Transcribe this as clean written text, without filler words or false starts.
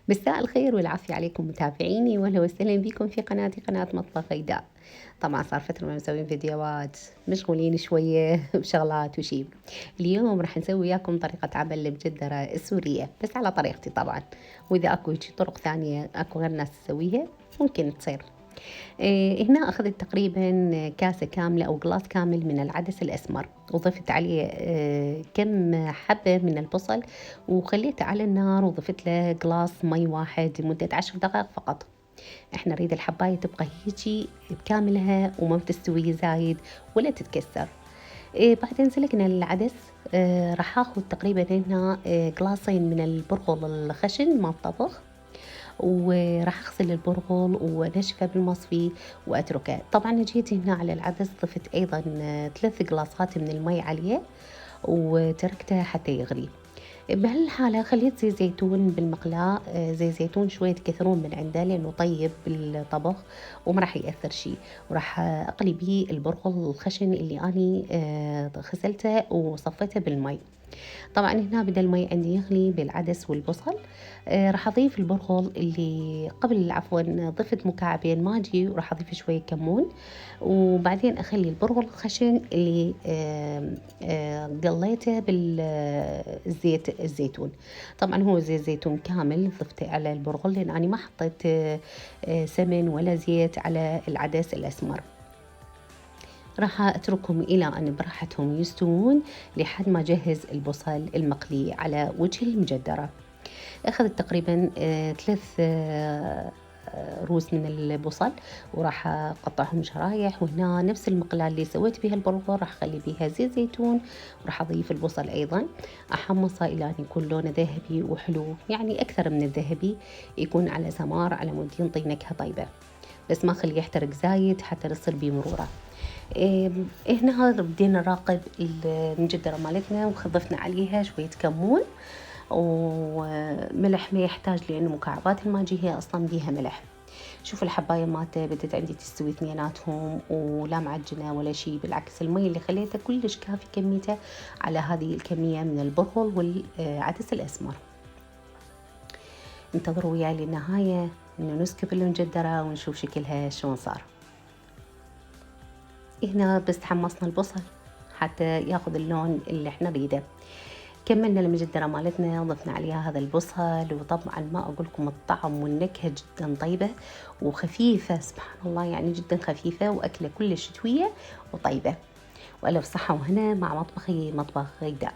مساء الخير والعافية عليكم متابعيني، واهلا وسهلا بكم في قناتي قناة مطبخ غيداء. طبعا صار فترة ما مسوين فيديوهات، مشغولين شوية بشغلات وشي. اليوم راح نسوي وياكم طريقة عمل المجدرة السورية بس على طريقتي طبعا، واذا اكو هيجي طرق ثانية اكو غير ناس تسويها ممكن تصير. هنا أخذت تقريبا كاسة كاملة أو قلاص كامل من العدس الأسمر، وضفت عليه كم حبة من البصل، وخليته على النار وضفت له قلاص مي واحد لمدة 10 دقائق فقط. احنا نريد الحباية تبقى هيجي بكاملها وما تستوي زايد ولا تتكسر. بعدين سلقنا العدس. راح اخذ تقريبا هنا قلاصين من البرغل الخشن مال الطبخ، وراح اغسل البرغل ونشفه بالمصفي واتركه. طبعا جيت هنا على العدس ضفت ايضا 3 قلاصات من المي عليه وتركته حتى يغلي. بهالحالة خليت زيت زيتون بالمقلاة، زيت زيتون شوية تكثرون من عنده لأنه طيب بالطبخ وما راح يأثر شي. وراح أقلي بيه البرغل الخشن اللي أني غسلته وصفيته بالمي. طبعا هنا بدأ المي عندي يغلي بالعدس والبصل. راح أضيف البرغل اللي قبل، عفوا ضفت مكعبين ماجي، وراح أضيف شوية كمون، وبعدين أخلي البرغل الخشن اللي قليته بالزيت الزيتون. طبعا هو زيت زيتون كامل ضفته على البرغل لأن أنا ما حطيت سمن ولا زيت على العدس الأسمر. راح أتركهم إلى أن براحتهم يستوون لحد ما أجهز البصل المقلي على وجه المجدرة. أخذت تقريبا 3 روز من البصل، وراح أقطعهم شرايح. وهنا نفس المقلاة اللي سويت بها البرغل راح أخلي بها زيت زيتون، وراح أضيف البصل أيضا أحمصه إلى أن يكون لونه ذهبي وحلو، يعني أكثر من الذهبي، يكون على سمار على مود ينطي نكهة طيبة، بس ما خليه يحترق زايد حتى يصير بمرورة. هنا بدينا نراقب المجدرة مالتنا وضفنا عليها شوية كمون وملح ما يحتاج، لأنه مكعبات الماجي هي أصلا بيها ملح. شوف الحباية مالته بدت عندي تستوي اثنيناتهم ولا معجنة ولا شي، بالعكس المي اللي خليته كلش كافي كميته على هذه الكمية من البرغل والعدس الأسمر. انتظروا وياي للنهاية انه نسكب المجدرة ونشوف شكلها شلون صار. هنا بس حمصنا البصل حتى ياخذ اللون اللي احنا نريده. كملنا المجدرة مالتنا وضفنا عليها هذا البصل، وطبعا ما اقول لكم الطعم والنكهة جدا طيبة وخفيفة، سبحان الله يعني جدا خفيفة واكلة كلش شتوية وطيبة. والف صحة وهنا مع مطبخ غيداء.